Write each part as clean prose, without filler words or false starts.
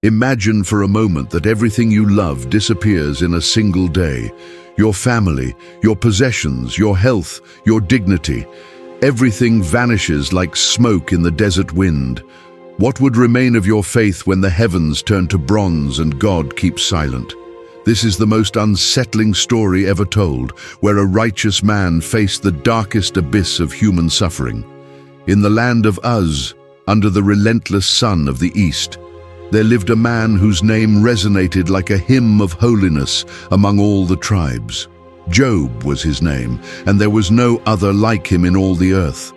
Imagine for a moment that everything you love disappears in a single day. Your family, your possessions, your health, your dignity. Everything vanishes like smoke in the desert wind. What would remain of your faith when the heavens turn to bronze and God keeps silent? This is the most unsettling story ever told, where a righteous man faced the darkest abyss of human suffering. In the land of Uz, under the relentless sun of the east, there lived a man whose name resonated like a hymn of holiness among all the tribes. Job was his name, and there was no other like him in all the earth.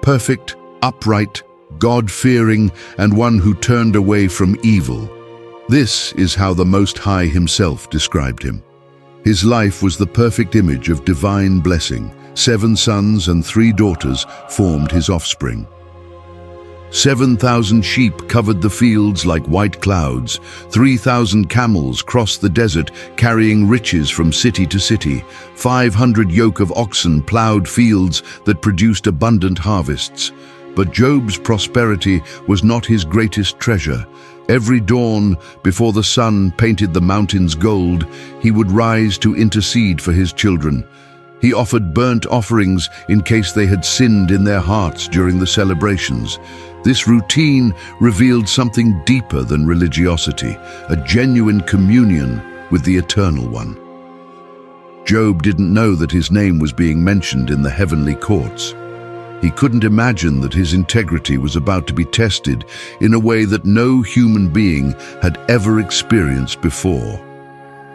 Perfect, upright, God-fearing, and one who turned away from evil. This is how the Most High himself described him. His life was the perfect image of divine blessing. 7 sons and 3 daughters formed his offspring. 7,000 sheep covered the fields like white clouds. 3,000 camels crossed the desert, carrying riches from city to city. 500 yoke of oxen plowed fields that produced abundant harvests. But Job's prosperity was not his greatest treasure. Every dawn, before the sun painted the mountains gold, he would rise to intercede for his children. He offered burnt offerings in case they had sinned in their hearts during the celebrations. This routine revealed something deeper than religiosity, a genuine communion with the Eternal One. Job didn't know that his name was being mentioned in the heavenly courts. He couldn't imagine that his integrity was about to be tested in a way that no human being had ever experienced before.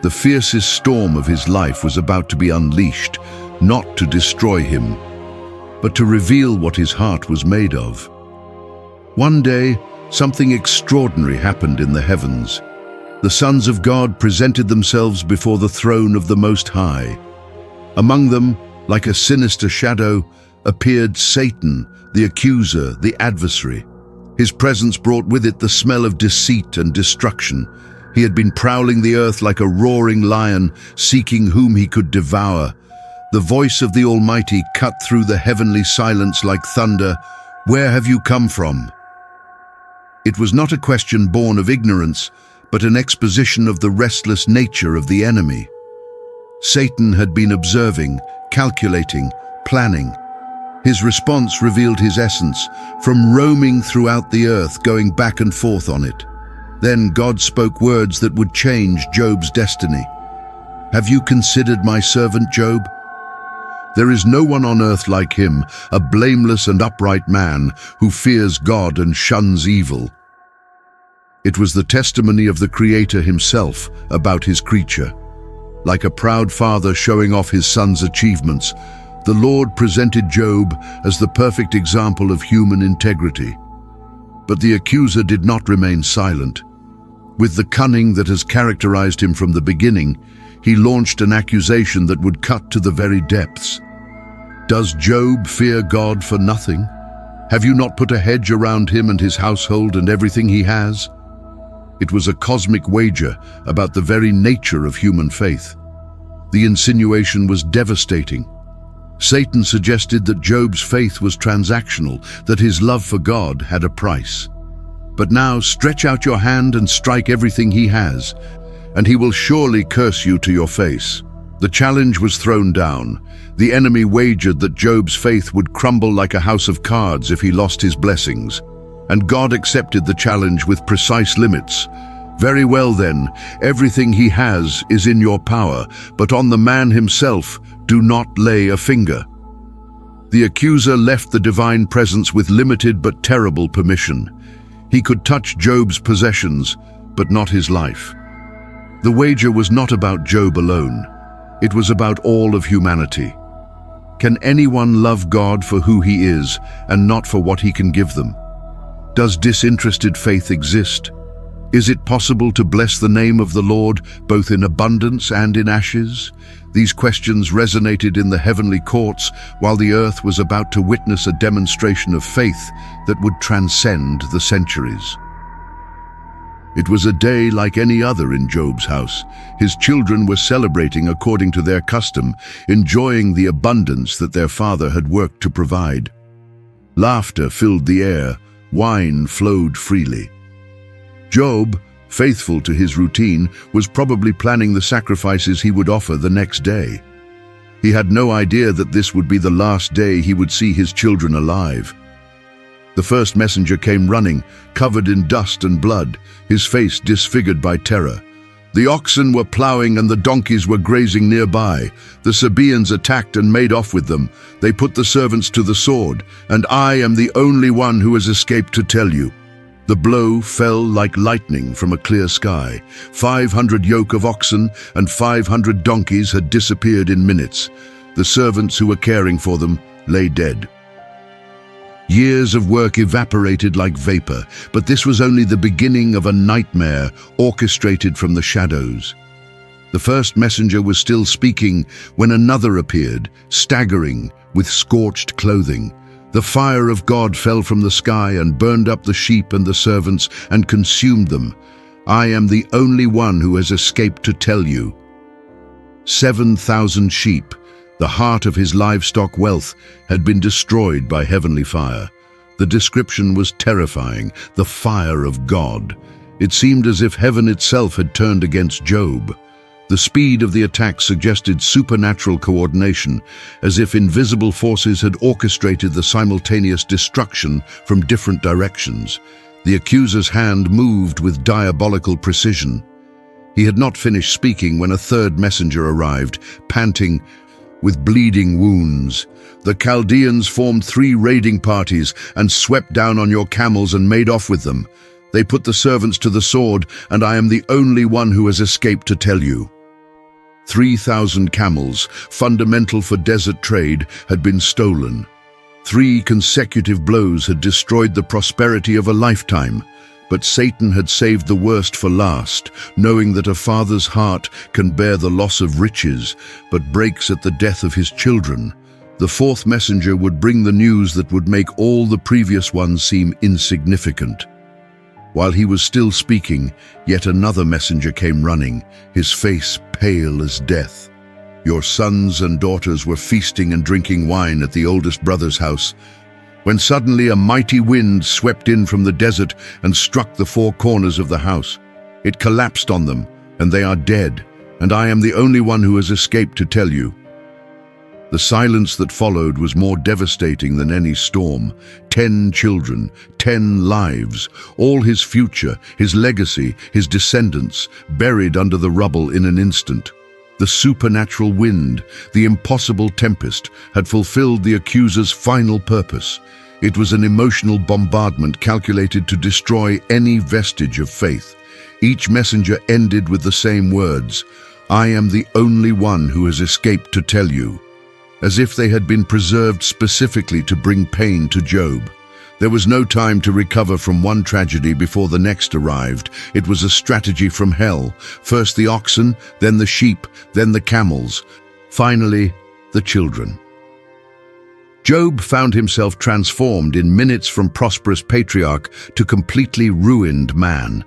The fiercest storm of his life was about to be unleashed, not to destroy him, but to reveal what his heart was made of. One day, something extraordinary happened in the heavens. The sons of God presented themselves before the throne of the Most High. Among them, like a sinister shadow, appeared Satan, the accuser, the adversary. His presence brought with it the smell of deceit and destruction. He had been prowling the earth like a roaring lion, seeking whom he could devour. The voice of the Almighty cut through the heavenly silence like thunder. "Where have you come from?" It was not a question born of ignorance, but an exposition of the restless nature of the enemy. Satan had been observing, calculating, planning. His response revealed his essence, from roaming throughout the earth, going back and forth on it. Then God spoke words that would change Job's destiny. "Have you considered my servant Job? There is no one on earth like him, a blameless and upright man who fears God and shuns evil." It was the testimony of the Creator himself about his creature. Like a proud father showing off his son's achievements, the Lord presented Job as the perfect example of human integrity. But the accuser did not remain silent. With the cunning that has characterized him from the beginning, he launched an accusation that would cut to the very depths. "Does Job fear God for nothing? Have you not put a hedge around him and his household and everything he has?" It was a cosmic wager about the very nature of human faith. The insinuation was devastating. Satan suggested that Job's faith was transactional, that his love for God had a price. "But now stretch out your hand and strike everything he has, and he will surely curse you to your face." The challenge was thrown down. The enemy wagered that Job's faith would crumble like a house of cards if he lost his blessings. And God accepted the challenge with precise limits. "Very well then, everything he has is in your power, but on the man himself do not lay a finger." The accuser left the divine presence with limited but terrible permission. He could touch Job's possessions, but not his life. The wager was not about Job alone. It was about all of humanity. Can anyone love God for who he is and not for what he can give them? Does disinterested faith exist? Is it possible to bless the name of the Lord both in abundance and in ashes? These questions resonated in the heavenly courts while the earth was about to witness a demonstration of faith that would transcend the centuries. It was a day like any other in Job's house. His children were celebrating according to their custom, enjoying the abundance that their father had worked to provide. Laughter filled the air, wine flowed freely. Job, faithful to his routine, was probably planning the sacrifices he would offer the next day. He had no idea that this would be the last day he would see his children alive. The first messenger came running, covered in dust and blood, his face disfigured by terror. The oxen were plowing and the donkeys were grazing nearby. The Sabaeans attacked and made off with them. They put the servants to the sword, and I am the only one who has escaped to tell you. The blow fell like lightning from a clear sky. 500 yoke of oxen and 500 donkeys had disappeared in minutes. The servants who were caring for them lay dead. Years of work evaporated like vapor, but this was only the beginning of a nightmare orchestrated from the shadows. The first messenger was still speaking when another appeared, staggering, with scorched clothing. The fire of God fell from the sky and burned up the sheep and the servants and consumed them. I am the only one who has escaped to tell you. 7,000 sheep, the heart of his livestock wealth, had been destroyed by heavenly fire. The description was terrifying, the fire of God. It seemed as if heaven itself had turned against Job. The speed of the attack suggested supernatural coordination, as if invisible forces had orchestrated the simultaneous destruction from different directions. The accuser's hand moved with diabolical precision. He had not finished speaking when a third messenger arrived, panting, with bleeding wounds. The Chaldeans formed 3 raiding parties and swept down on your camels and made off with them. They put the servants to the sword, and I am the only one who has escaped to tell you. 3,000 camels, fundamental for desert trade, had been stolen. 3 consecutive blows had destroyed the prosperity of a lifetime. But Satan had saved the worst for last, knowing that a father's heart can bear the loss of riches, but breaks at the death of his children. The fourth messenger would bring the news that would make all the previous ones seem insignificant. While he was still speaking, yet another messenger came running, his face pale as death. Your sons and daughters were feasting and drinking wine at the oldest brother's house, when suddenly a mighty wind swept in from the desert and struck the 4 corners of the house. It collapsed on them, and they are dead, and I am the only one who has escaped to tell you. The silence that followed was more devastating than any storm. 10 children, 10 lives, all his future, his legacy, his descendants, buried under the rubble in an instant. The supernatural wind, the impossible tempest, had fulfilled the accuser's final purpose. It was an emotional bombardment calculated to destroy any vestige of faith. Each messenger ended with the same words, I am the only one who has escaped to tell you, as if they had been preserved specifically to bring pain to Job. There was no time to recover from one tragedy before the next arrived. It was a strategy from hell. First the oxen, then the sheep, then the camels, finally the children. Job found himself transformed in minutes from prosperous patriarch to completely ruined man.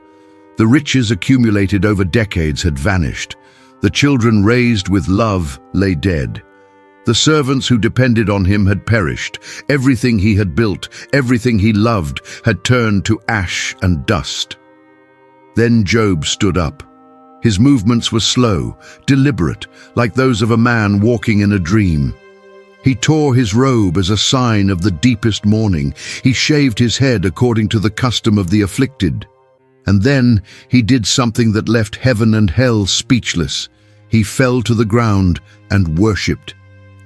The riches accumulated over decades had vanished. The children raised with love lay dead. The servants who depended on him had perished. Everything he had built, everything he loved, had turned to ash and dust. Then Job stood up. His movements were slow, deliberate, like those of a man walking in a dream. He tore his robe as a sign of the deepest mourning. He shaved his head according to the custom of the afflicted. And then he did something that left heaven and hell speechless. He fell to the ground and worshipped.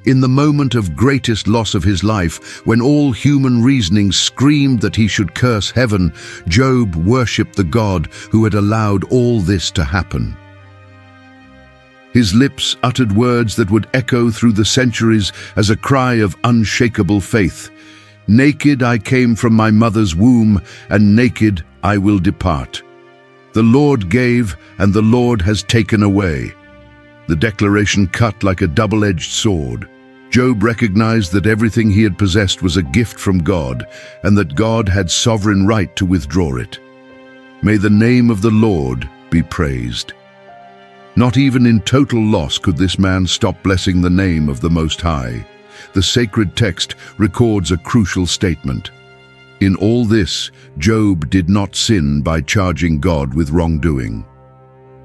In the moment of greatest loss of his life, when all human reasoning screamed that he should curse heaven, Job worshipped the God who had allowed all this to happen. His lips uttered words that would echo through the centuries as a cry of unshakable faith. Naked I came from my mother's womb, and naked I will depart. The Lord gave, and the Lord has taken away. The declaration cut like a double-edged sword. Job recognized that everything he had possessed was a gift from God, and that God had sovereign right to withdraw it. May the name of the Lord be praised. Not even in total loss could this man stop blessing the name of the Most High. The sacred text records a crucial statement. In all this, Job did not sin by charging God with wrongdoing.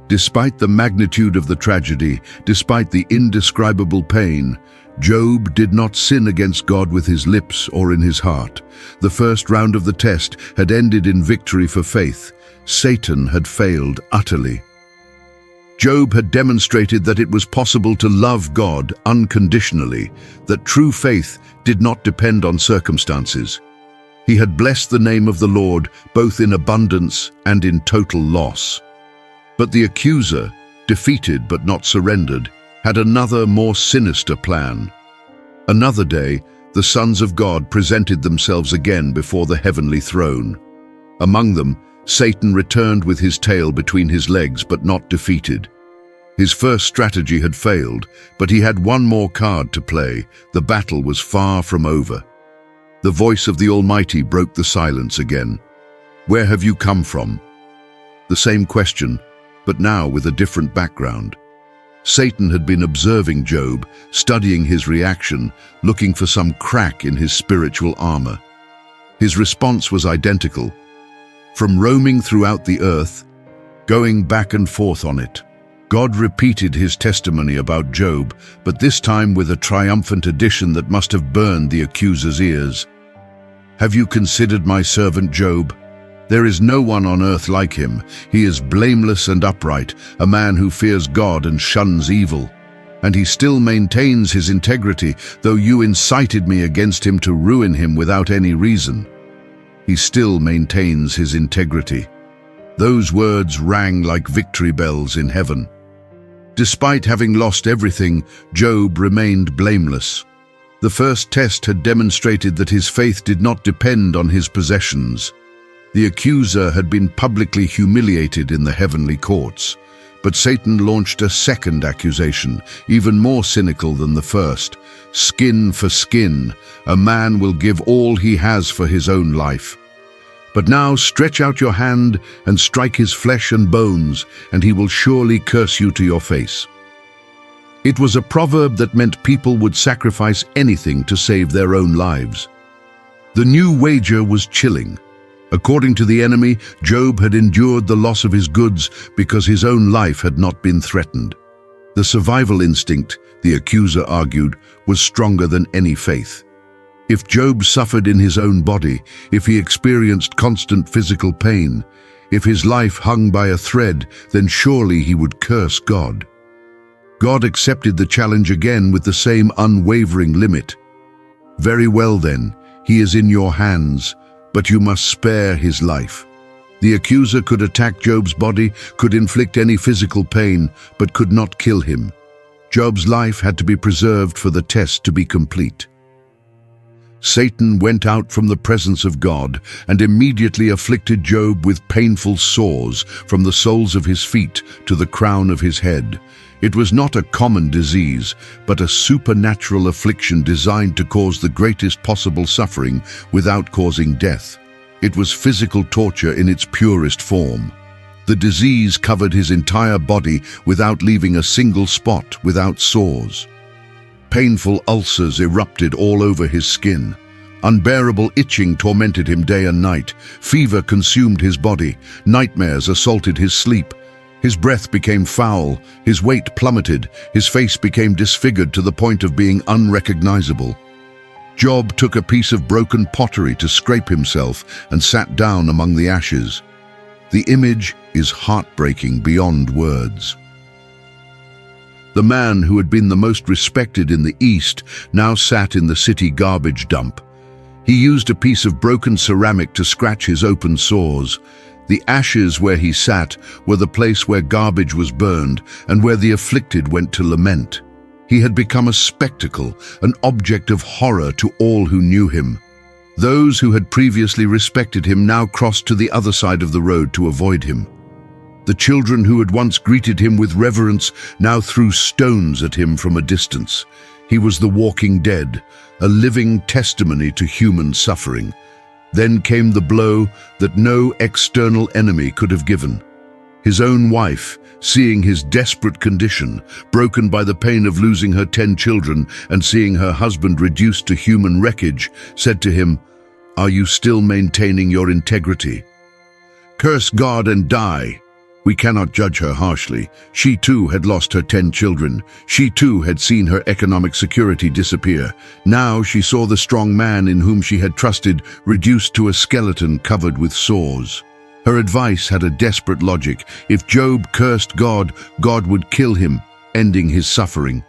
Despite the magnitude of the tragedy, despite the indescribable pain, Job did not sin against God with his lips or in his heart. The first round of the test had ended in victory for faith. Satan had failed utterly. Job had demonstrated that it was possible to love God unconditionally, that true faith did not depend on circumstances. He had blessed the name of the Lord both in abundance and in total loss. But the accuser, defeated but not surrendered, had another, more sinister plan. Another day, the sons of God presented themselves again before the heavenly throne. Among them, Satan returned with his tail between his legs, but not defeated. His first strategy had failed, but he had one more card to play. The battle was far from over. The voice of the Almighty broke the silence again. "Where have you come from?" The same question, but now with a different background. Satan had been observing Job, studying his reaction, looking for some crack in his spiritual armor. His response was identical. From roaming throughout the earth, going back and forth on it, God repeated his testimony about Job, but this time with a triumphant addition that must have burned the accuser's ears. "Have you considered my servant Job? There is no one on earth like him. He is blameless and upright, a man who fears God and shuns evil. And he still maintains his integrity, though you incited me against him to ruin him without any reason. He still maintains his integrity." Those words rang like victory bells in heaven. Despite having lost everything, Job remained blameless. The first test had demonstrated that his faith did not depend on his possessions. The accuser had been publicly humiliated in the heavenly courts, but Satan launched a second accusation, even more cynical than the first. Skin for skin, a man will give all he has for his own life. But now stretch out your hand and strike his flesh and bones, and he will surely curse you to your face. It was a proverb that meant people would sacrifice anything to save their own lives. The new wager was chilling. According to the enemy, Job had endured the loss of his goods because his own life had not been threatened. The survival instinct, the accuser argued, was stronger than any faith. If Job suffered in his own body, if he experienced constant physical pain, if his life hung by a thread, then surely he would curse God. God accepted the challenge again with the same unwavering limit. "Very well then, he is in your hands, but you must spare his life." The accuser could attack Job's body, could inflict any physical pain, but could not kill him. Job's life had to be preserved for the test to be complete. Satan went out from the presence of God and immediately afflicted Job with painful sores from the soles of his feet to the crown of his head. It was not a common disease, but a supernatural affliction designed to cause the greatest possible suffering without causing death. It was physical torture in its purest form. The disease covered his entire body without leaving a single spot, without sores. Painful ulcers erupted all over his skin. Unbearable itching tormented him day and night. Fever consumed his body. Nightmares assaulted his sleep. His breath became foul. His weight plummeted. His face became disfigured to the point of being unrecognizable. Job took a piece of broken pottery to scrape himself and sat down among the ashes. The image is heartbreaking beyond words. The man who had been the most respected in the East now sat in the city garbage dump. He used a piece of broken ceramic to scratch his open sores. The ashes where he sat were the place where garbage was burned and where the afflicted went to lament. He had become a spectacle, an object of horror to all who knew him. Those who had previously respected him now crossed to the other side of the road to avoid him. The children who had once greeted him with reverence now threw stones at him from a distance. He was the walking dead, a living testimony to human suffering. Then came the blow that no external enemy could have given. His own wife, seeing his desperate condition, broken by the pain of losing her 10 children and seeing her husband reduced to human wreckage, said to him, Are you still maintaining your integrity? Curse God and die. We cannot judge her harshly. She too had lost her 10 children. She too had seen her economic security disappear. Now she saw the strong man in whom she had trusted reduced to a skeleton covered with sores. Her advice had a desperate logic. If Job cursed God, God would kill him, ending his suffering.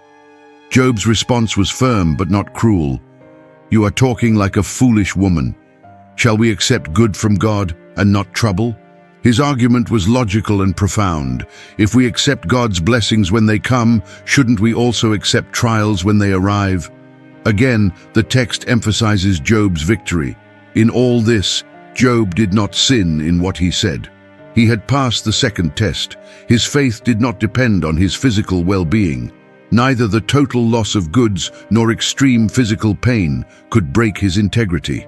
Job's response was firm but not cruel. You are talking like a foolish woman. Shall we accept good from God and not trouble? His argument was logical and profound. If we accept God's blessings when they come, shouldn't we also accept trials when they arrive? Again, the text emphasizes Job's victory. In all this, Job did not sin in what he said. He had passed the second test. His faith did not depend on his physical well-being. Neither the total loss of goods nor extreme physical pain could break his integrity.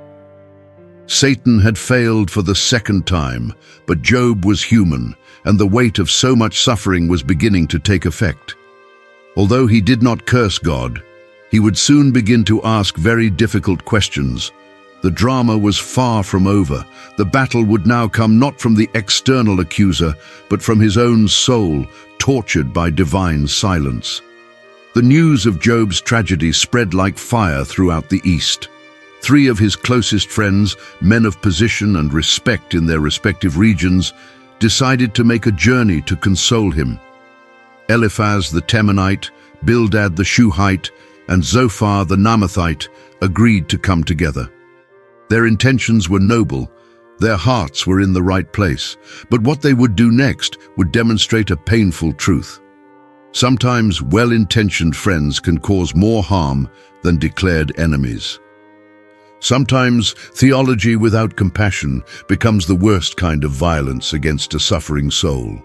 Satan had failed for the second time, but Job was human, and the weight of so much suffering was beginning to take effect. Although he did not curse God, he would soon begin to ask very difficult questions. The drama was far from over. The battle would now come not from the external accuser, but from his own soul, tortured by divine silence. The news of Job's tragedy spread like fire throughout the East. 3 of his closest friends, men of position and respect in their respective regions, decided to make a journey to console him. Eliphaz the Temanite, Bildad the Shuhite, and Zophar the Naamathite agreed to come together. Their intentions were noble, their hearts were in the right place, but what they would do next would demonstrate a painful truth. Sometimes well-intentioned friends can cause more harm than declared enemies. Sometimes theology without compassion becomes the worst kind of violence against a suffering soul.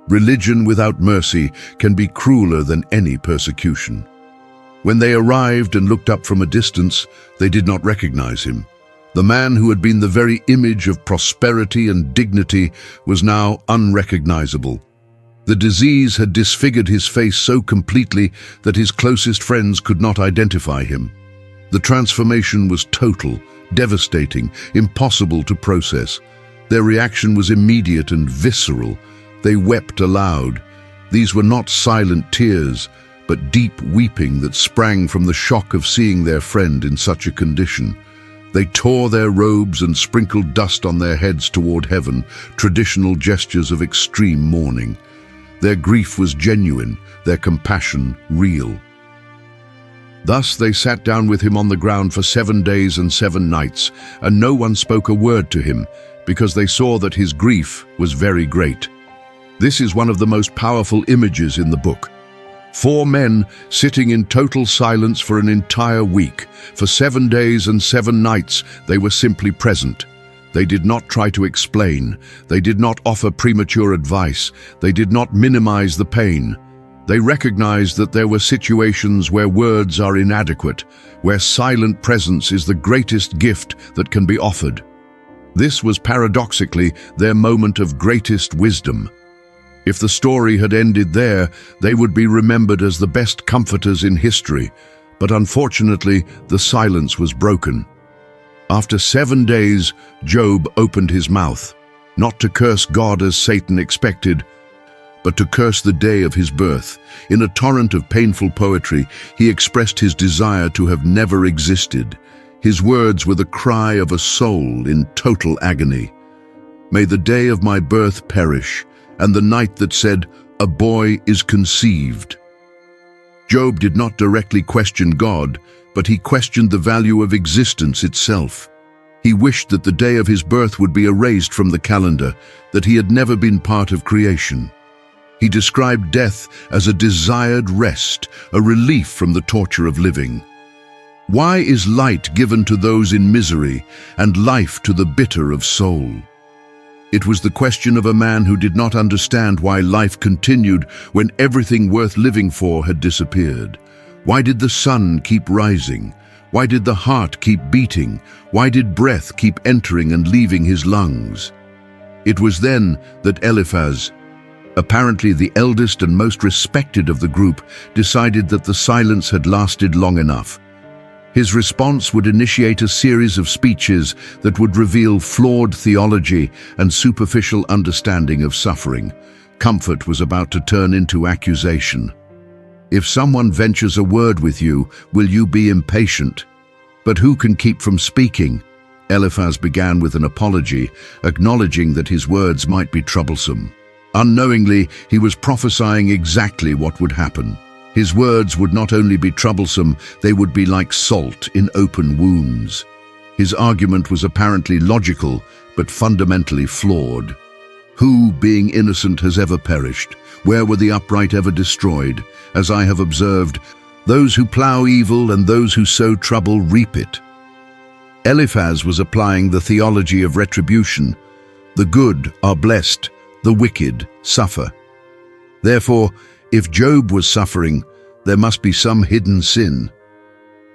Religion without mercy can be crueler than any persecution. When they arrived and looked up from a distance, they did not recognize him. The man who had been the very image of prosperity and dignity was now unrecognizable. The disease had disfigured his face so completely that his closest friends could not identify him. The transformation was total, devastating, impossible to process. Their reaction was immediate and visceral. They wept aloud. These were not silent tears, but deep weeping that sprang from the shock of seeing their friend in such a condition. They tore their robes and sprinkled dust on their heads toward heaven, traditional gestures of extreme mourning. Their grief was genuine, their compassion real. Thus they sat down with him on the ground for 7 days and 7 nights, and no one spoke a word to him, because they saw that his grief was very great. This is one of the most powerful images in the book. 4 men sitting in total silence for an entire week. For 7 days and 7 nights they were simply present. They did not try to explain. They did not offer premature advice. They did not minimize the pain. They recognized that there were situations where words are inadequate, where silent presence is the greatest gift that can be offered. This was paradoxically their moment of greatest wisdom. If the story had ended there, they would be remembered as the best comforters in history, but unfortunately, the silence was broken. After 7 days, Job opened his mouth, not to curse God as Satan expected, but to curse the day of his birth. In a torrent of painful poetry, he expressed his desire to have never existed. His words were the cry of a soul in total agony. May the day of my birth perish, and the night that said, a boy is conceived. Job did not directly question God, but he questioned the value of existence itself. He wished that the day of his birth would be erased from the calendar, that he had never been part of creation. He described death as a desired rest, a relief from the torture of living. Why is light given to those in misery and life to the bitter of soul? It was the question of a man who did not understand why life continued when everything worth living for had disappeared. Why did the sun keep rising? Why did the heart keep beating? Why did breath keep entering and leaving his lungs? It was then that Eliphaz, apparently the eldest and most respected of the group, decided that the silence had lasted long enough. His response would initiate a series of speeches that would reveal flawed theology and superficial understanding of suffering. Comfort was about to turn into accusation. If someone ventures a word with you, will you be impatient? But who can keep from speaking? Eliphaz began with an apology, acknowledging that his words might be troublesome. Unknowingly, he was prophesying exactly what would happen. His words would not only be troublesome, they would be like salt in open wounds. His argument was apparently logical, but fundamentally flawed. Who, being innocent, has ever perished? Where were the upright ever destroyed? As I have observed, those who plow evil and those who sow trouble reap it. Eliphaz was applying the theology of retribution. The good are blessed, the wicked suffer. Therefore, if Job was suffering, there must be some hidden sin.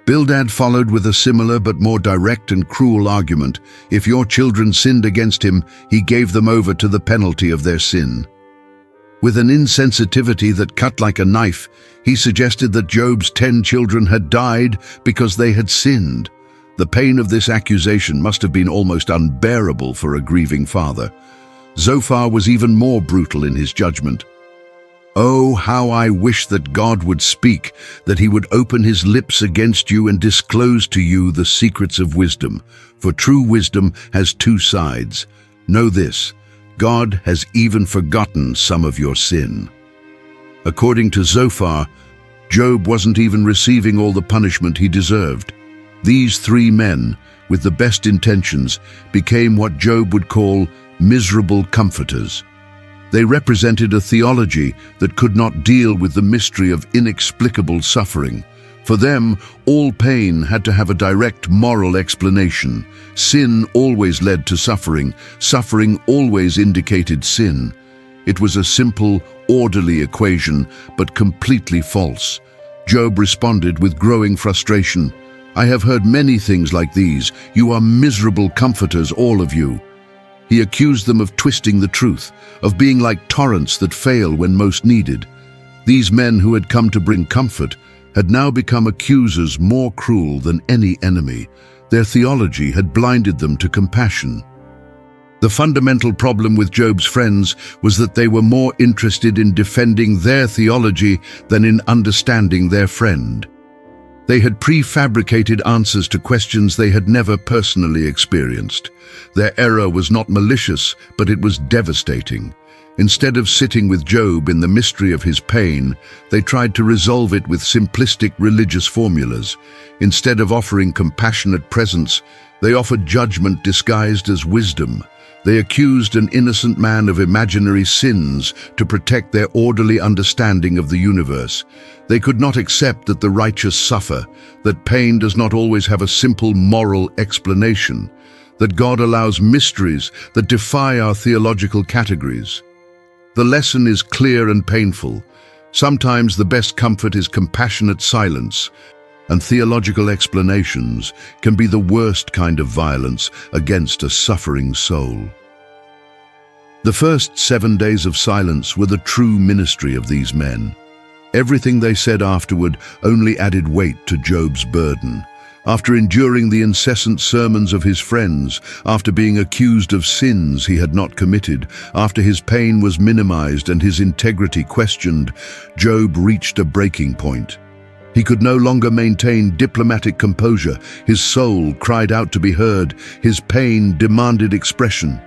Bildad followed with a similar but more direct and cruel argument. If your children sinned against him, he gave them over to the penalty of their sin. With an insensitivity that cut like a knife, he suggested that Job's 10 children had died because they had sinned. The pain of this accusation must have been almost unbearable for a grieving father. Zophar was even more brutal in his judgment. Oh, how I wish that God would speak, that he would open his lips against you and disclose to you the secrets of wisdom. For true wisdom has 2 sides. Know this, God has even forgotten some of your sin. According to Zophar, Job wasn't even receiving all the punishment he deserved. These 3 men, with the best intentions, became what Job would call miserable comforters. They represented a theology that could not deal with the mystery of inexplicable suffering. For them, all pain had to have a direct moral explanation. Sin always led to suffering. Suffering always indicated sin. It was a simple, orderly equation, but completely false. Job responded with growing frustration. I have heard many things like these. You are miserable comforters, all of you. He accused them of twisting the truth, of being like torrents that fail when most needed. These men who had come to bring comfort had now become accusers more cruel than any enemy. Their theology had blinded them to compassion. The fundamental problem with Job's friends was that they were more interested in defending their theology than in understanding their friend. They had prefabricated answers to questions they had never personally experienced. Their error was not malicious, but it was devastating. Instead of sitting with Job in the mystery of his pain, they tried to resolve it with simplistic religious formulas. Instead of offering compassionate presence, they offered judgment disguised as wisdom. They accused an innocent man of imaginary sins to protect their orderly understanding of the universe. They could not accept that the righteous suffer, that pain does not always have a simple moral explanation, that God allows mysteries that defy our theological categories. The lesson is clear and painful. Sometimes the best comfort is compassionate silence, and theological explanations can be the worst kind of violence against a suffering soul. The first 7 days of silence were the true ministry of these men. Everything they said afterward only added weight to Job's burden. After enduring the incessant sermons of his friends, after being accused of sins he had not committed, after his pain was minimized and his integrity questioned, Job reached a breaking point. He could no longer maintain diplomatic composure. His soul cried out to be heard. His pain demanded expression.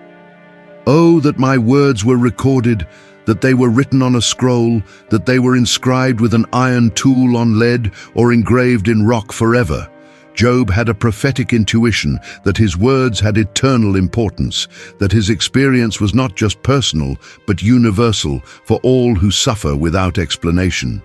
Oh, that my words were recorded, that they were written on a scroll, that they were inscribed with an iron tool on lead or engraved in rock forever. Job had a prophetic intuition that his words had eternal importance, that his experience was not just personal, but universal for all who suffer without explanation.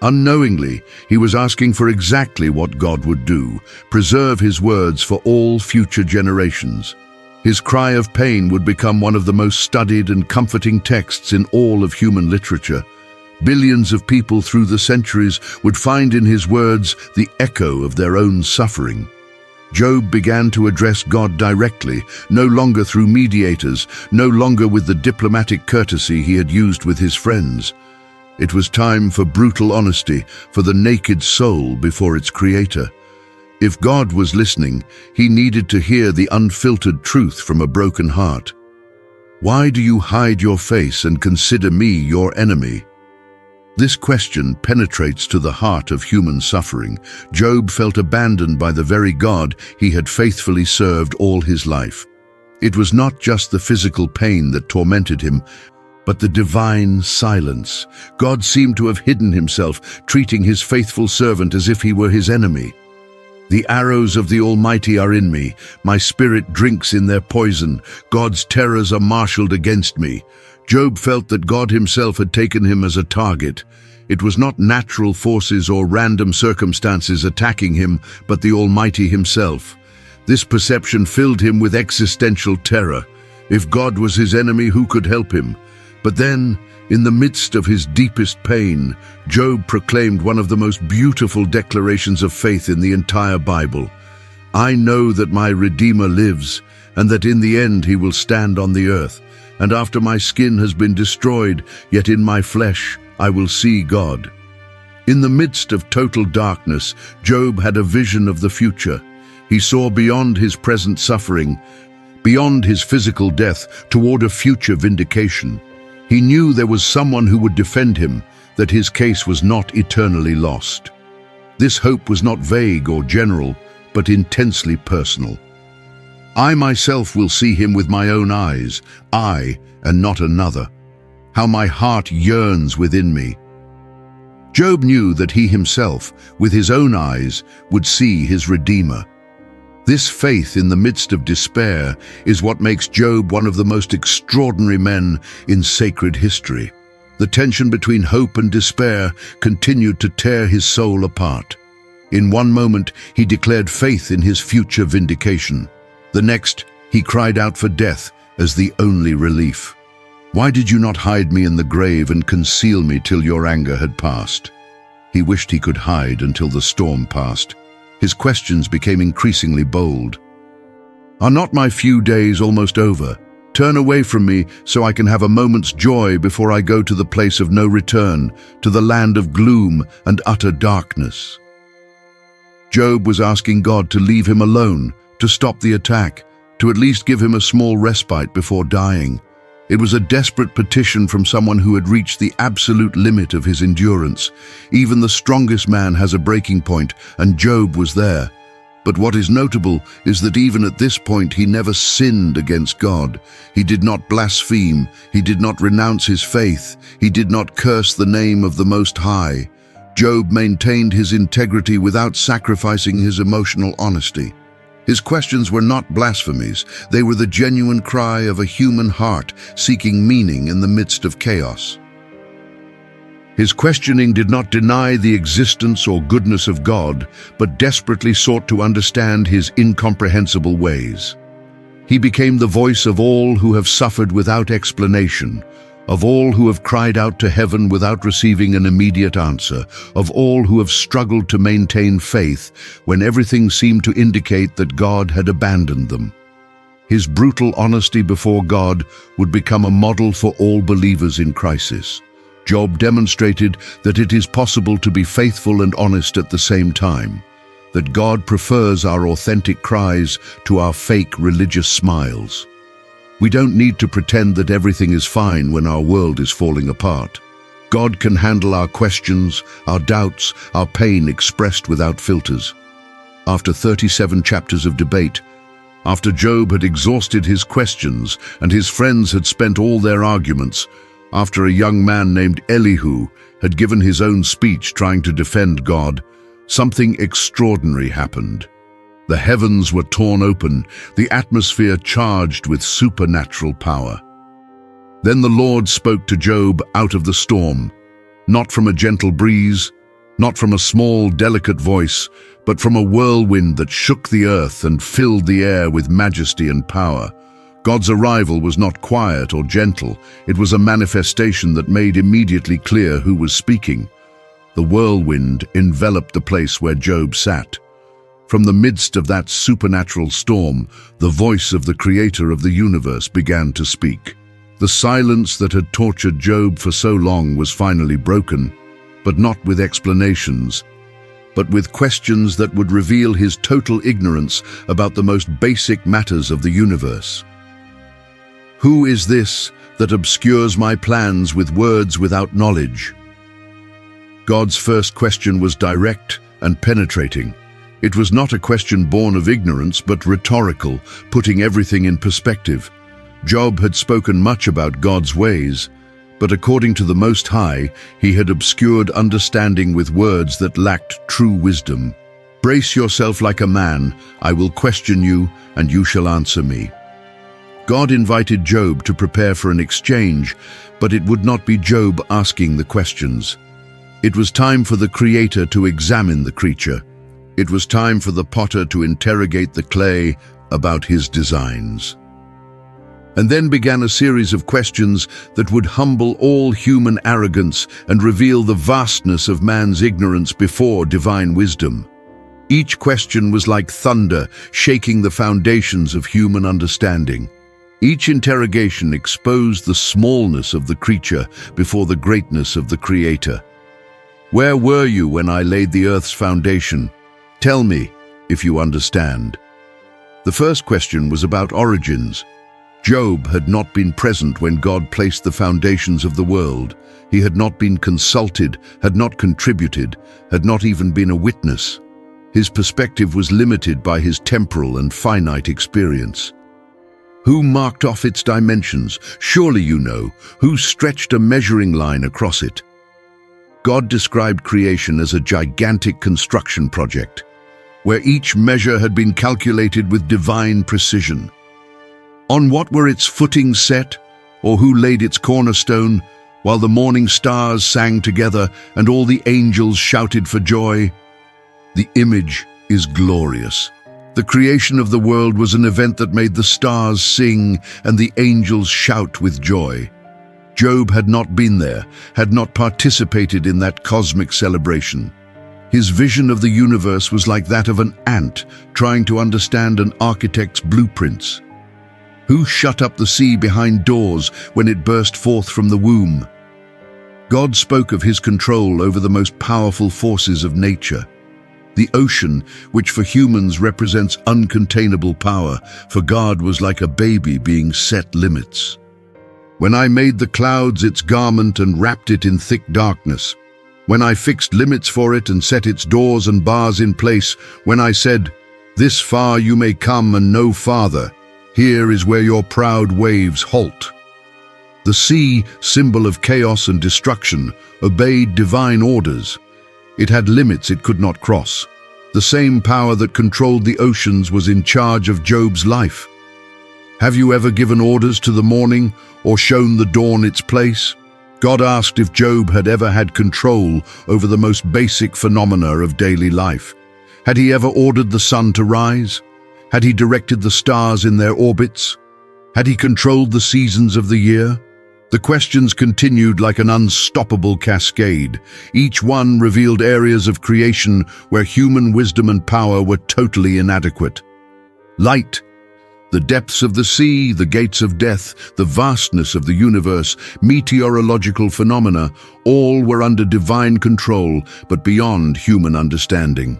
Unknowingly, he was asking for exactly what God would do, preserve his words for all future generations. His cry of pain would become one of the most studied and comforting texts in all of human literature. Billions of people through the centuries would find in his words the echo of their own suffering. Job began to address God directly, no longer through mediators, no longer with the diplomatic courtesy he had used with his friends. It was time for brutal honesty, for the naked soul before its creator. If God was listening, he needed to hear the unfiltered truth from a broken heart. Why do you hide your face and consider me your enemy? This question penetrates to the heart of human suffering. Job felt abandoned by the very God he had faithfully served all his life. It was not just the physical pain that tormented him, but the divine silence. God seemed to have hidden himself, treating his faithful servant as if he were his enemy. The arrows of the Almighty are in me. My spirit drinks in their poison. God's terrors are marshaled against me. Job felt that God himself had taken him as a target. It was not natural forces or random circumstances attacking him, but the Almighty himself. This perception filled him with existential terror. If God was his enemy, who could help him? But then, in the midst of his deepest pain, Job proclaimed one of the most beautiful declarations of faith in the entire Bible. I know that my Redeemer lives, and that in the end he will stand on the earth. And after my skin has been destroyed, yet in my flesh I will see God. In the midst of total darkness, Job had a vision of the future. He saw beyond his present suffering, beyond his physical death, toward a future vindication. He knew there was someone who would defend him, that his case was not eternally lost. This hope was not vague or general, but intensely personal. I myself will see him with my own eyes, I and not another. How my heart yearns within me. Job knew that he himself, with his own eyes, would see his Redeemer. This faith in the midst of despair is what makes Job one of the most extraordinary men in sacred history. The tension between hope and despair continued to tear his soul apart. In one moment, he declared faith in his future vindication. The next, he cried out for death as the only relief. Why did you not hide me in the grave and conceal me till your anger had passed? He wished he could hide until the storm passed. His questions became increasingly bold. Are not my few days almost over? Turn away from me so I can have a moment's joy before I go to the place of no return, to the land of gloom and utter darkness. Job was asking God to leave him alone, to stop the attack, to at least give him a small respite before dying. It was a desperate petition from someone who had reached the absolute limit of his endurance. Even the strongest man has a breaking point, and Job was there. But what is notable is that even at this point he never sinned against God. He did not blaspheme, he did not renounce his faith, he did not curse the name of the Most High. Job maintained his integrity without sacrificing his emotional honesty. His questions were not blasphemies, they were the genuine cry of a human heart seeking meaning in the midst of chaos. His questioning did not deny the existence or goodness of God, but desperately sought to understand his incomprehensible ways. He became the voice of all who have suffered without explanation, of all who have cried out to heaven without receiving an immediate answer, of all who have struggled to maintain faith when everything seemed to indicate that God had abandoned them. His brutal honesty before God would become a model for all believers in crisis. Job demonstrated that it is possible to be faithful and honest at the same time, that God prefers our authentic cries to our fake religious smiles. We don't need to pretend that everything is fine when our world is falling apart. God can handle our questions, our doubts, our pain expressed without filters. After 37 chapters of debate, after Job had exhausted his questions and his friends had spent all their arguments, after a young man named Elihu had given his own speech trying to defend God, something extraordinary happened. The heavens were torn open, the atmosphere charged with supernatural power. Then the Lord spoke to Job out of the storm, not from a gentle breeze, not from a small, delicate voice, but from a whirlwind that shook the earth and filled the air with majesty and power. God's arrival was not quiet or gentle, it was a manifestation that made immediately clear who was speaking. The whirlwind enveloped the place where Job sat. From the midst of that supernatural storm, the voice of the Creator of the universe began to speak. The silence that had tortured Job for so long was finally broken, but not with explanations. but with questions that would reveal his total ignorance about the most basic matters of the universe. Who is this that obscures my plans with words without knowledge? God's first question was direct and penetrating. It was not a question born of ignorance, but rhetorical, putting everything in perspective. Job had spoken much about God's ways, but according to the Most High, he had obscured understanding with words that lacked true wisdom. Brace yourself like a man, I will question you, and you shall answer me. God invited Job to prepare for an exchange, but it would not be Job asking the questions. It was time for the Creator to examine the creature. It was time for the potter to interrogate the clay about his designs. And then began a series of questions that would humble all human arrogance and reveal the vastness of man's ignorance before divine wisdom. Each question was like thunder, shaking the foundations of human understanding. Each interrogation exposed the smallness of the creature before the greatness of the Creator. Where were you when I laid the earth's foundation? Tell me, if you understand. The first question was about origins. Job had not been present when God placed the foundations of the world. He had not been consulted, had not contributed, had not even been a witness. His perspective was limited by his temporal and finite experience. Who marked off its dimensions? Surely you know. Who stretched a measuring line across it? God described creation as a gigantic construction project, where each measure had been calculated with divine precision. On what were its footings set, or who laid its cornerstone, while the morning stars sang together and all the angels shouted for joy? The image is glorious. The creation of the world was an event that made the stars sing and the angels shout with joy. Job had not been there, had not participated in that cosmic celebration. His vision of the universe was like that of an ant trying to understand an architect's blueprints. Who shut up the sea behind doors when it burst forth from the womb? God spoke of his control over the most powerful forces of nature. The ocean, which for humans represents uncontainable power, for God was like a baby being set limits. When I made the clouds its garment and wrapped it in thick darkness, when I fixed limits for it and set its doors and bars in place, when I said, "This far you may come and no farther, here is where your proud waves halt." The sea, symbol of chaos and destruction, obeyed divine orders. It had limits it could not cross. The same power that controlled the oceans was in charge of Job's life. Have you ever given orders to the morning or shown the dawn its place? God asked if Job had ever had control over the most basic phenomena of daily life. Had he ever ordered the sun to rise? Had he directed the stars in their orbits? Had he controlled the seasons of the year? The questions continued like an unstoppable cascade. Each one revealed areas of creation where human wisdom and power were totally inadequate. Light, the depths of the sea, the gates of death, the vastness of the universe, meteorological phenomena, all were under divine control, but beyond human understanding.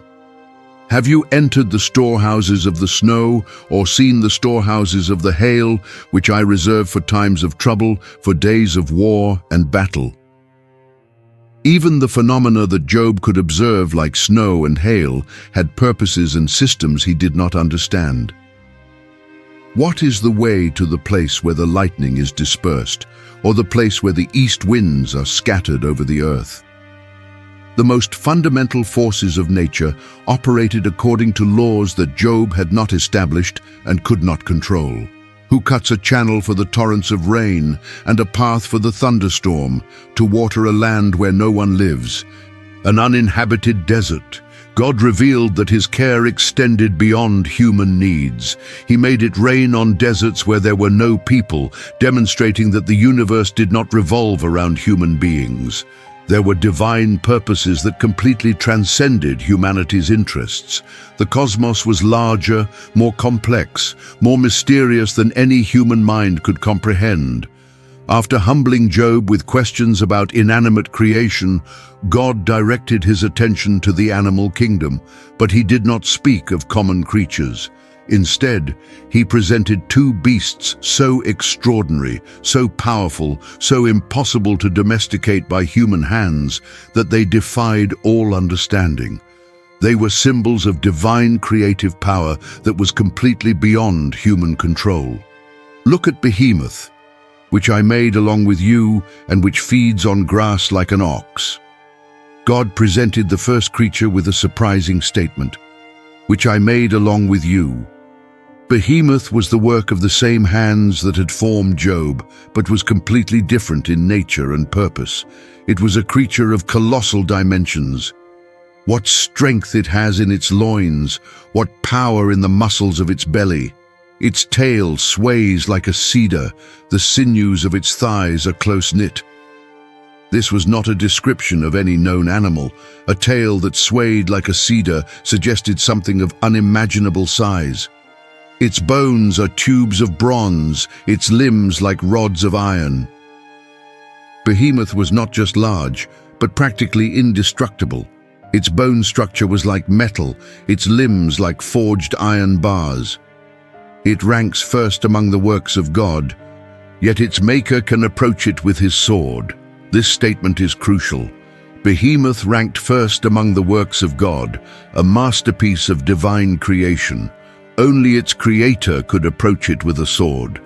Have you entered the storehouses of the snow, or seen the storehouses of the hail, which I reserve for times of trouble, for days of war and battle? Even the phenomena that Job could observe, like snow and hail, had purposes and systems he did not understand. What is the way to the place where the lightning is dispersed, or the place where the east winds are scattered over the earth? The most fundamental forces of nature operated according to laws that Job had not established and could not control. Who cuts a channel for the torrents of rain and a path for the thunderstorm to water a land where no one lives, an uninhabited desert? God revealed that his care extended beyond human needs. He made it rain on deserts where there were no people, demonstrating that the universe did not revolve around human beings. There were divine purposes that completely transcended humanity's interests. The cosmos was larger, more complex, more mysterious than any human mind could comprehend. After humbling Job with questions about inanimate creation, God directed his attention to the animal kingdom, but he did not speak of common creatures. Instead, he presented two beasts so extraordinary, so powerful, so impossible to domesticate by human hands that they defied all understanding. They were symbols of divine creative power that was completely beyond human control. Look at Behemoth, which I made along with you and which feeds on grass like an ox. God presented the first creature with a surprising statement, which I made along with you. Behemoth was the work of the same hands that had formed Job, but was completely different in nature and purpose. It was a creature of colossal dimensions. What strength it has in its loins, what power in the muscles of its belly. Its tail sways like a cedar, the sinews of its thighs are close-knit. This was not a description of any known animal. A tail that swayed like a cedar suggested something of unimaginable size. Its bones are tubes of bronze, its limbs like rods of iron. Behemoth was not just large, but practically indestructible. Its bone structure was like metal, its limbs like forged iron bars. It ranks first among the works of God, yet its maker can approach it with his sword. This statement is crucial. Behemoth ranked first among the works of God, a masterpiece of divine creation. Only its creator could approach it with a sword.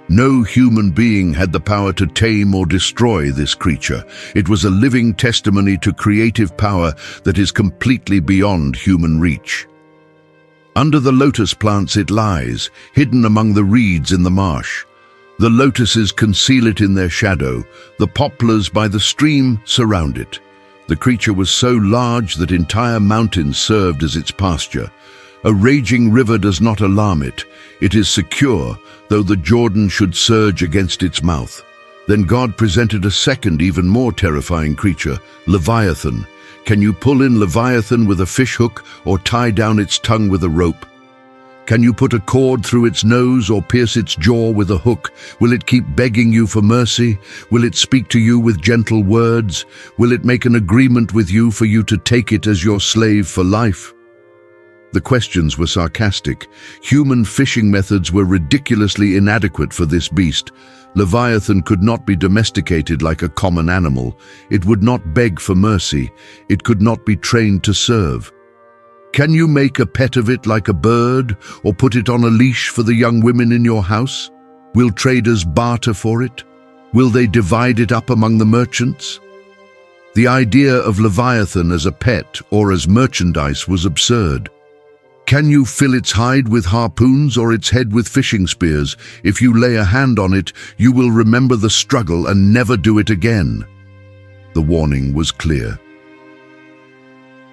No human being had the power to tame or destroy this creature. It was a living testimony to creative power that is completely beyond human reach. Under the lotus plants it lies, hidden among the reeds in the marsh. The lotuses conceal it in their shadow. The poplars by the stream surround it. The creature was so large that entire mountains served as its pasture. A raging river does not alarm it. It is secure, though the Jordan should surge against its mouth. Then God presented a second, even more terrifying creature, Leviathan. Can you pull in Leviathan with a fishhook or tie down its tongue with a rope? Can you put a cord through its nose or pierce its jaw with a hook? Will it keep begging you for mercy? Will it speak to you with gentle words? Will it make an agreement with you for you to take it as your slave for life? The questions were sarcastic. Human fishing methods were ridiculously inadequate for this beast. Leviathan could not be domesticated like a common animal. It would not beg for mercy. It could not be trained to serve. Can you make a pet of it like a bird, or put it on a leash for the young women in your house? Will traders barter for it? Will they divide it up among the merchants? The idea of Leviathan as a pet or as merchandise was absurd. Can you fill its hide with harpoons or its head with fishing spears? If you lay a hand on it, you will remember the struggle and never do it again. The warning was clear.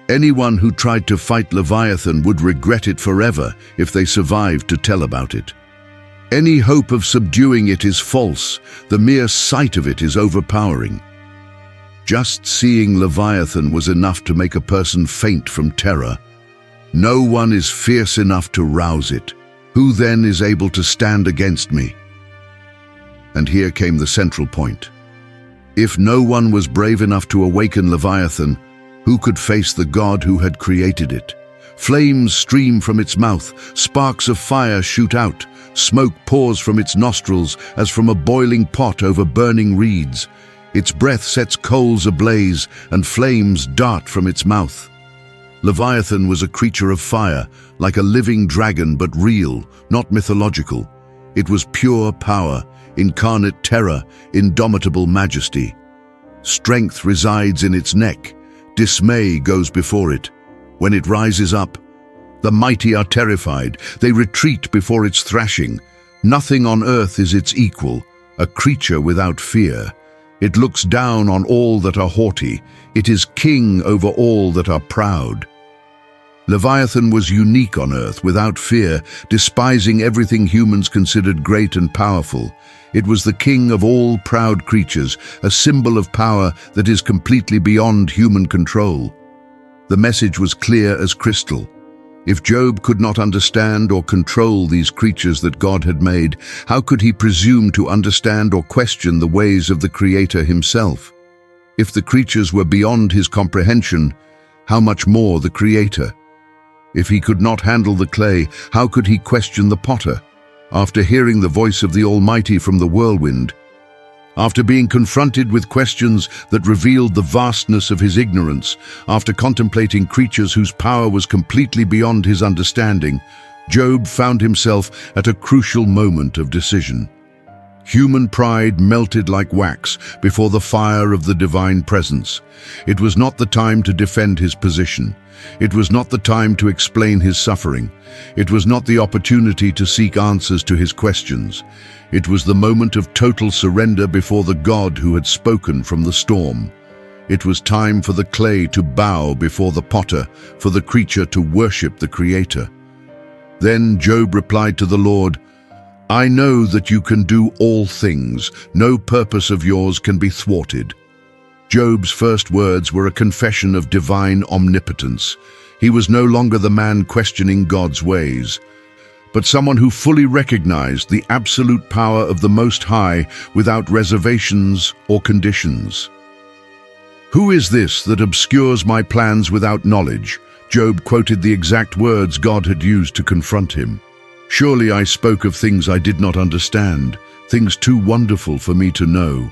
Anyone who tried to fight Leviathan would regret it forever if they survived to tell about it. Any hope of subduing it is false. The mere sight of it is overpowering. Just seeing Leviathan was enough to make a person faint from terror. No one is fierce enough to rouse it. Who then is able to stand against me? And here came the central point. If no one was brave enough to awaken Leviathan, who could face the God who had created it? Flames stream from its mouth, sparks of fire shoot out, smoke pours from its nostrils as from a boiling pot over burning reeds. Its breath sets coals ablaze and flames dart from its mouth. Leviathan was a creature of fire, like a living dragon but real, not mythological. It was pure power, incarnate terror, indomitable majesty. Strength resides in its neck. Dismay goes before it. When it rises up, the mighty are terrified. They retreat before its thrashing. Nothing on earth is its equal, a creature without fear. It looks down on all that are haughty. It is king over all that are proud. Leviathan was unique on earth, without fear, despising everything humans considered great and powerful. It was the king of all proud creatures, a symbol of power that is completely beyond human control. The message was clear as crystal. If Job could not understand or control these creatures that God had made, how could he presume to understand or question the ways of the Creator himself? If the creatures were beyond his comprehension, how much more the Creator? If he could not handle the clay, how could he question the potter? After hearing the voice of the Almighty from the whirlwind, after being confronted with questions that revealed the vastness of his ignorance, after contemplating creatures whose power was completely beyond his understanding, Job found himself at a crucial moment of decision. Human pride melted like wax before the fire of the divine presence. It was not the time to defend his position. It was not the time to explain his suffering. It was not the opportunity to seek answers to his questions. It was the moment of total surrender before the God who had spoken from the storm. It was time for the clay to bow before the potter, for the creature to worship the Creator. Then Job replied to the Lord, "I know that you can do all things. No purpose of yours can be thwarted." Job's first words were a confession of divine omnipotence. He was no longer the man questioning God's ways, but someone who fully recognized the absolute power of the Most High without reservations or conditions. "Who is this that obscures my plans without knowledge?" Job quoted the exact words God had used to confront him. "Surely I spoke of things I did not understand, things too wonderful for me to know."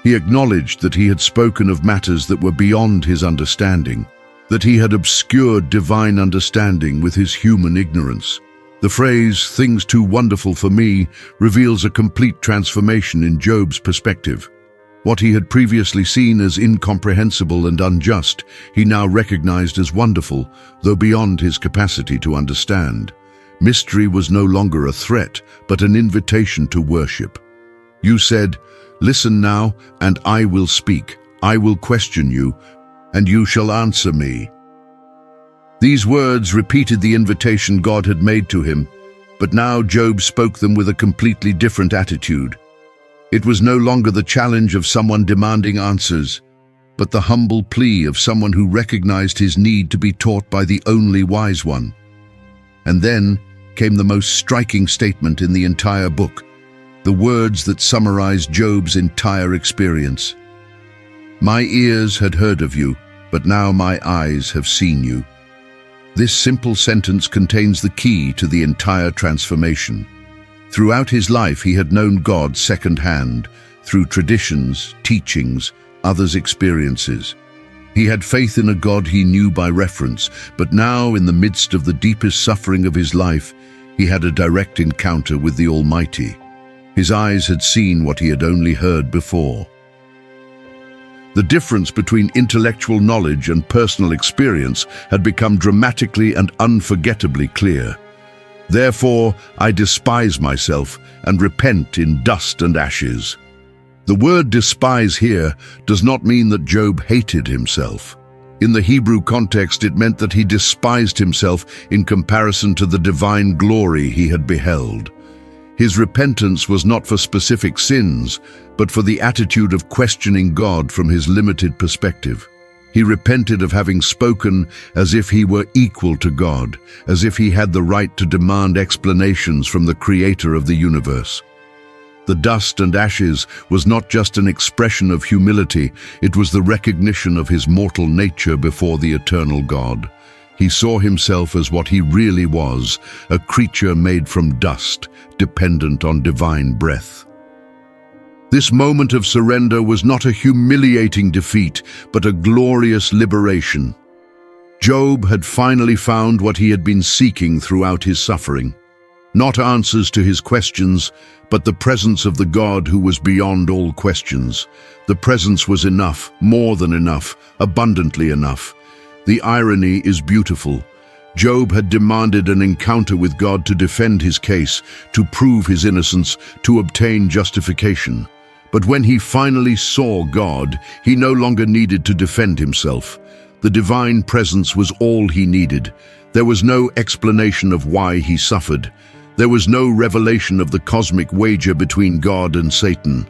He acknowledged that he had spoken of matters that were beyond his understanding, that he had obscured divine understanding with his human ignorance. The phrase, "things too wonderful for me," reveals a complete transformation in Job's perspective. What he had previously seen as incomprehensible and unjust, he now recognized as wonderful, though beyond his capacity to understand. Mystery was no longer a threat, but an invitation to worship. "You said, 'Listen now, and I will speak. I will question you, and you shall answer me.'" These words repeated the invitation God had made to him, but now Job spoke them with a completely different attitude. It was no longer the challenge of someone demanding answers, but the humble plea of someone who recognized his need to be taught by the only wise one. And then came the most striking statement in the entire book, the words that summarized Job's entire experience. "My ears had heard of you, but now my eyes have seen you." This simple sentence contains the key to the entire transformation. Throughout his life, he had known God second-hand, through traditions, teachings, others' experiences. He had faith in a God he knew by reference, but now, in the midst of the deepest suffering of his life, he had a direct encounter with the Almighty. His eyes had seen what he had only heard before. The difference between intellectual knowledge and personal experience had become dramatically and unforgettably clear. "Therefore, I despise myself and repent in dust and ashes." The word despise here does not mean that Job hated himself. In the Hebrew context, it meant that he despised himself in comparison to the divine glory he had beheld. His repentance was not for specific sins, but for the attitude of questioning God from his limited perspective. He repented of having spoken as if he were equal to God, as if he had the right to demand explanations from the Creator of the universe. The dust and ashes was not just an expression of humility, it was the recognition of his mortal nature before the eternal God. He saw himself as what he really was, a creature made from dust, dependent on divine breath. This moment of surrender was not a humiliating defeat, but a glorious liberation. Job had finally found what he had been seeking throughout his suffering. Not answers to his questions, but the presence of the God who was beyond all questions. The presence was enough, more than enough, abundantly enough. The irony is beautiful. Job had demanded an encounter with God to defend his case, to prove his innocence, to obtain justification. But when he finally saw God, he no longer needed to defend himself. The divine presence was all he needed. There was no explanation of why he suffered. There was no revelation of the cosmic wager between God and Satan.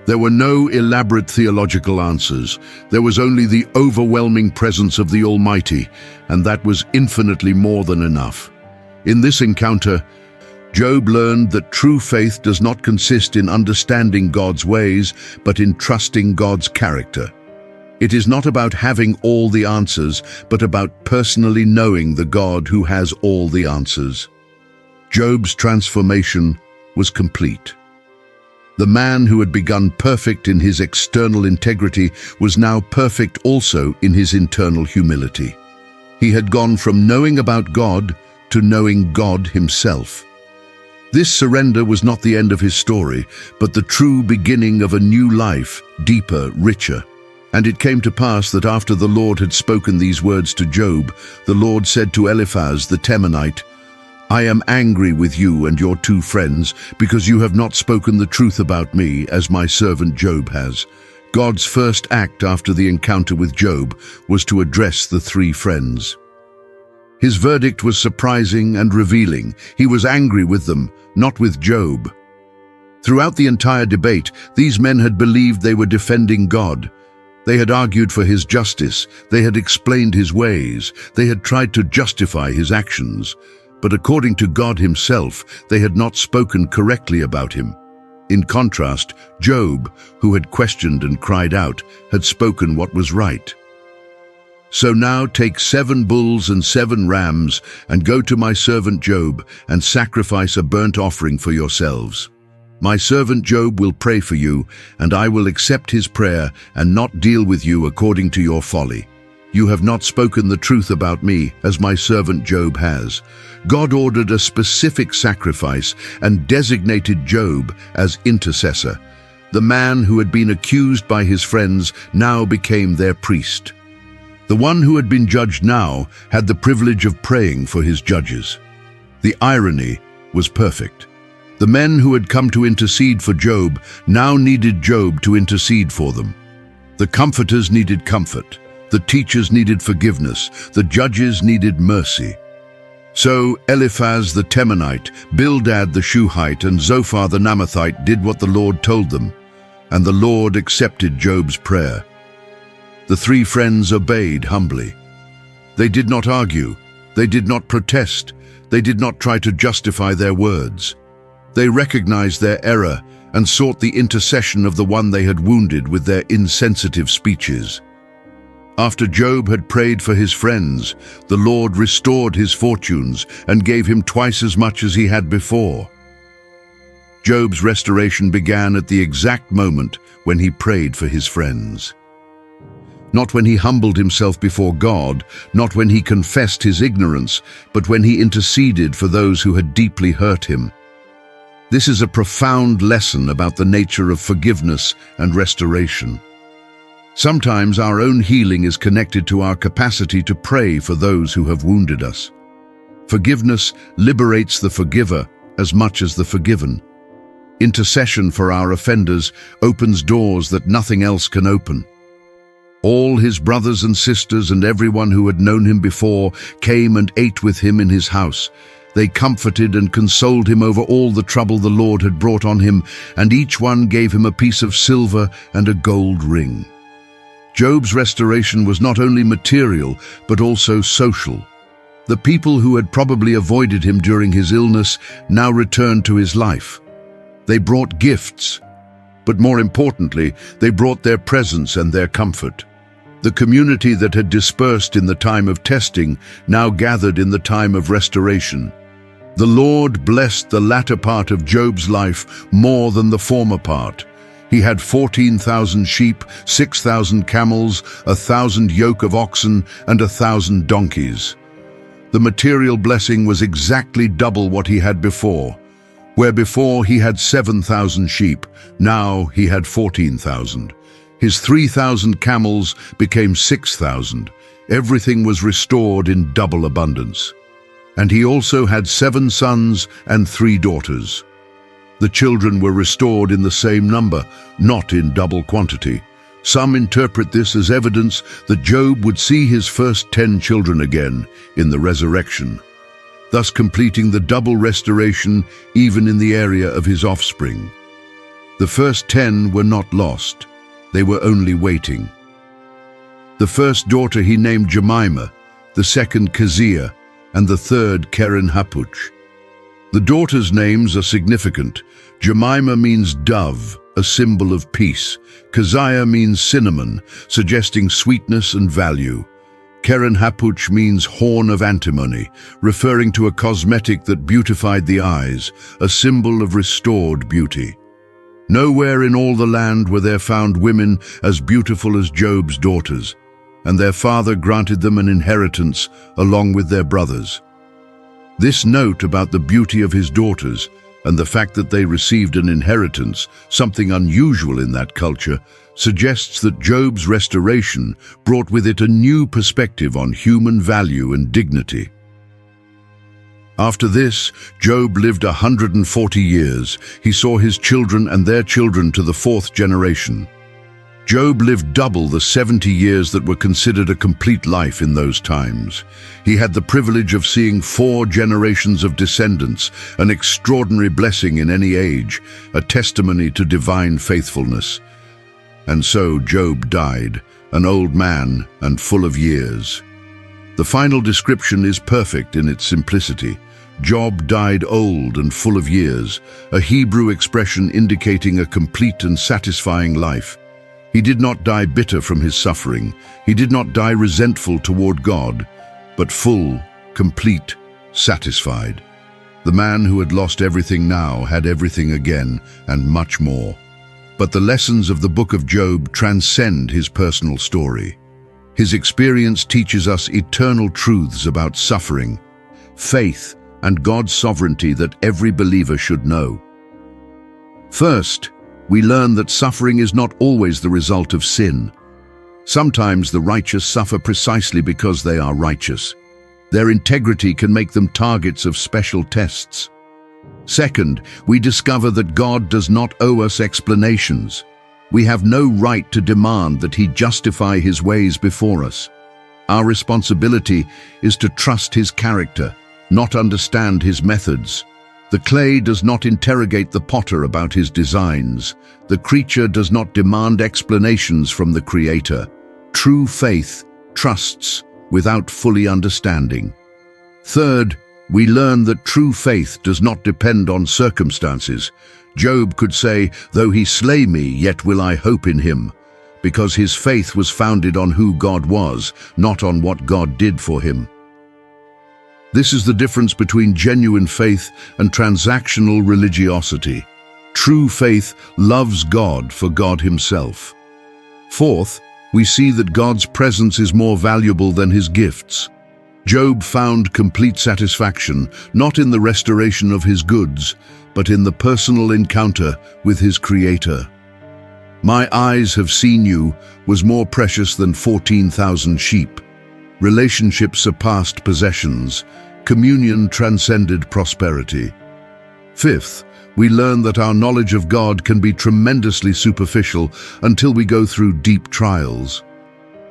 There were no elaborate theological answers. There was only the overwhelming presence of the Almighty, and that was infinitely more than enough. In this encounter, Job learned that true faith does not consist in understanding God's ways, but in trusting God's character. It is not about having all the answers, but about personally knowing the God who has all the answers. Job's transformation was complete. The man who had begun perfect in his external integrity was now perfect also in his internal humility. He had gone from knowing about God to knowing God himself. This surrender was not the end of his story, but the true beginning of a new life, deeper, richer. And it came to pass that after the Lord had spoken these words to Job, the Lord said to Eliphaz the Temanite, "I am angry with you and your two friends, because you have not spoken the truth about me, as my servant Job has." God's first act after the encounter with Job was to address the three friends. His verdict was surprising and revealing. He was angry with them, not with Job. Throughout the entire debate, these men had believed they were defending God. They had argued for his justice. They had explained his ways. They had tried to justify his actions. But according to God himself, they had not spoken correctly about him. In contrast, Job, who had questioned and cried out, had spoken what was right. "So now take 7 bulls and 7 rams, and go to my servant Job, and sacrifice a burnt offering for yourselves. My servant Job will pray for you, and I will accept his prayer and not deal with you according to your folly. You have not spoken the truth about me, as my servant Job has." God ordered a specific sacrifice and designated Job as intercessor. The man who had been accused by his friends now became their priest. The one who had been judged now had the privilege of praying for his judges. The irony was perfect. The men who had come to intercede for Job now needed Job to intercede for them. The comforters needed comfort. The teachers needed forgiveness. The judges needed mercy. So Eliphaz the Temanite, Bildad the Shuhite, and Zophar the Naamathite did what the Lord told them, and the Lord accepted Job's prayer. The three friends obeyed humbly. They did not argue. They did not protest. They did not try to justify their words. They recognized their error and sought the intercession of the one they had wounded with their insensitive speeches. After Job had prayed for his friends, the Lord restored his fortunes and gave him twice as much as he had before. Job's restoration began at the exact moment when he prayed for his friends. Not when he humbled himself before God, not when he confessed his ignorance, but when he interceded for those who had deeply hurt him. This is a profound lesson about the nature of forgiveness and restoration. Sometimes our own healing is connected to our capacity to pray for those who have wounded us. Forgiveness liberates the forgiver as much as the forgiven. Intercession for our offenders opens doors that nothing else can open. All his brothers and sisters and everyone who had known him before came and ate with him in his house. They comforted and consoled him over all the trouble the Lord had brought on him, and each one gave him a piece of silver and a gold ring. Job's restoration was not only material, but also social. The people who had probably avoided him during his illness now returned to his life. They brought gifts, but more importantly, they brought their presence and their comfort. The community that had dispersed in the time of testing now gathered in the time of restoration. The Lord blessed the latter part of Job's life more than the former part. He had 14,000 sheep, 6,000 camels, 1,000 yoke of oxen, and 1,000 donkeys. The material blessing was exactly double what he had before. Where before he had 7,000 sheep, now he had 14,000. His 3,000 camels became 6,000. Everything was restored in double abundance. And he also had 7 sons and 3 daughters. The children were restored in the same number, not in double quantity. Some interpret this as evidence that Job would see his first 10 children again in the resurrection, thus completing the double restoration even in the area of his offspring. The first 10 were not lost. They were only waiting. The first daughter he named Jemima, the second Keziah, and the third Keren-Happuch. The daughters' names are significant. Jemima means dove, a symbol of peace. Keziah means cinnamon, suggesting sweetness and value. Keren-Happuch means horn of antimony, referring to a cosmetic that beautified the eyes, a symbol of restored beauty. Nowhere in all the land were there found women as beautiful as Job's daughters, and their father granted them an inheritance along with their brothers. This note about the beauty of his daughters and the fact that they received an inheritance, something unusual in that culture, suggests that Job's restoration brought with it a new perspective on human value and dignity. After this, Job lived 140 years. He saw his children and their children to the 4th generation. Job lived double the 70 years that were considered a complete life in those times. He had the privilege of seeing 4 generations of descendants, an extraordinary blessing in any age, a testimony to divine faithfulness. And so Job died, an old man and full of years. The final description is perfect in its simplicity. Job died old and full of years, a Hebrew expression indicating a complete and satisfying life. He did not die bitter from his suffering. He did not die resentful toward God, but full, complete, satisfied. The man who had lost everything now had everything again and much more. But the lessons of the book of Job transcend his personal story. His experience teaches us eternal truths about suffering, faith, and God's sovereignty that every believer should know. First, we learn that suffering is not always the result of sin. Sometimes the righteous suffer precisely because they are righteous. Their integrity can make them targets of special tests. Second, we discover that God does not owe us explanations. We have no right to demand that He justify His ways before us. Our responsibility is to trust His character, not understand His methods. The clay does not interrogate the potter about his designs. The creature does not demand explanations from the Creator. True faith trusts without fully understanding. Third, we learn that true faith does not depend on circumstances. Job could say, "Though he slay me, yet will I hope in him," because his faith was founded on who God was, not on what God did for him. This is the difference between genuine faith and transactional religiosity. True faith loves God for God Himself. Fourth, we see that God's presence is more valuable than His gifts. Job found complete satisfaction, not in the restoration of his goods, but in the personal encounter with his Creator. "My eyes have seen you" was more precious than 14,000 sheep. Relationship surpassed possessions. Communion transcended prosperity. Fifth, we learn that our knowledge of God can be tremendously superficial until we go through deep trials.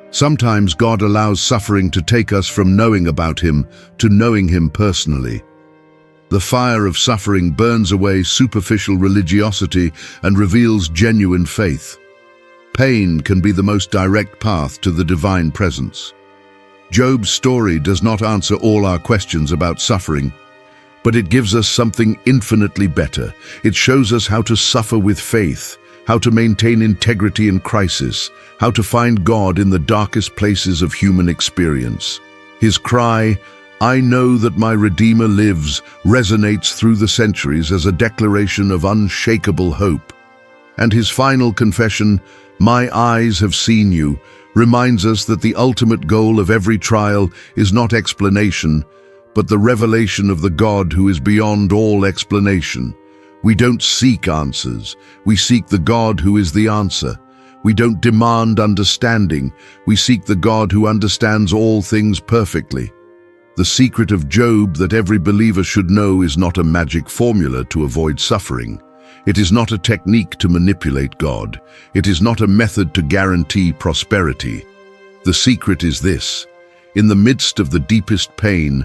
Sometimes God allows suffering to take us from knowing about Him to knowing Him personally. The fire of suffering burns away superficial religiosity and reveals genuine faith. Pain can be the most direct path to the divine presence. Job's story does not answer all our questions about suffering, but it gives us something infinitely better. It shows us how to suffer with faith, how to maintain integrity in crisis, how to find God in the darkest places of human experience. His cry, "I know that my Redeemer lives," resonates through the centuries as a declaration of unshakable hope. And his final confession, "My eyes have seen you," reminds us that the ultimate goal of every trial is not explanation, but the revelation of the God who is beyond all explanation. We don't seek answers, we seek the God who is the answer. We don't demand understanding, we seek the God who understands all things perfectly. The secret of Job that every believer should know is not a magic formula to avoid suffering. It is not a technique to manipulate God. It is not a method to guarantee prosperity. The secret is this: in the midst of the deepest pain,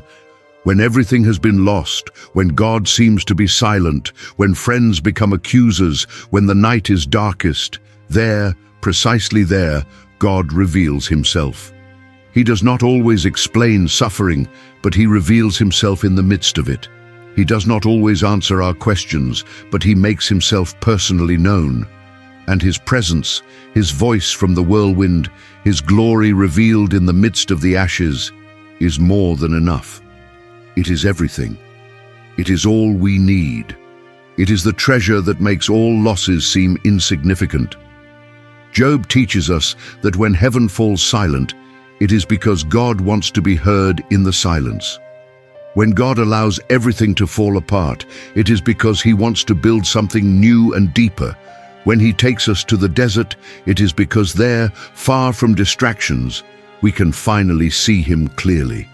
When everything has been lost, when God seems to be silent, when friends become accusers, when the night is darkest, there, precisely there, God reveals himself. He does not always explain suffering, but he reveals himself in the midst of it. He does not always answer our questions, but he makes himself personally known. And his presence, his voice from the whirlwind, his glory revealed in the midst of the ashes, is more than enough. It is everything. It is all we need. It is the treasure that makes all losses seem insignificant. Job teaches us that when heaven falls silent, it is because God wants to be heard in the silence. When God allows everything to fall apart, it is because he wants to build something new and deeper. When he takes us to the desert, it is because there, far from distractions, we can finally see him clearly.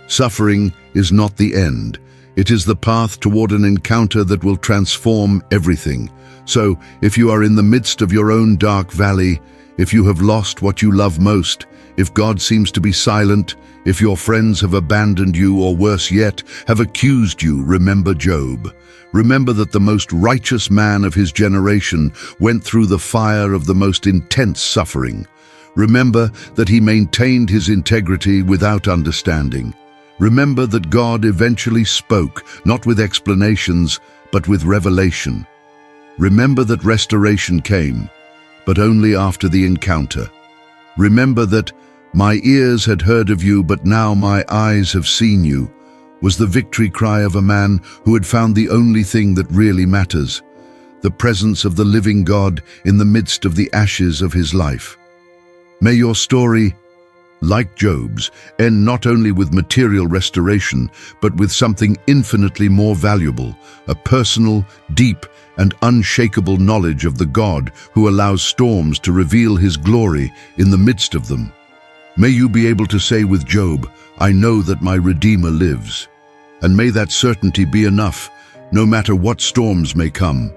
Suffering is not the end. It is the path toward an encounter that will transform everything. So, if you are in the midst of your own dark valley, if you have lost what you love most, if God seems to be silent, if your friends have abandoned you, or worse yet, have accused you, remember Job. Remember that the most righteous man of his generation went through the fire of the most intense suffering. Remember that he maintained his integrity without understanding. Remember that God eventually spoke, not with explanations, but with revelation. Remember that restoration came, but only after the encounter. Remember that "My ears had heard of you, but now my eyes have seen you," was the victory cry of a man who had found the only thing that really matters, the presence of the living God in the midst of the ashes of his life. May your story, like Job's, end not only with material restoration, but with something infinitely more valuable, a personal, deep, and unshakable knowledge of the God who allows storms to reveal his glory in the midst of them. May you be able to say with Job, "I know that my Redeemer lives." And may that certainty be enough, no matter what storms may come.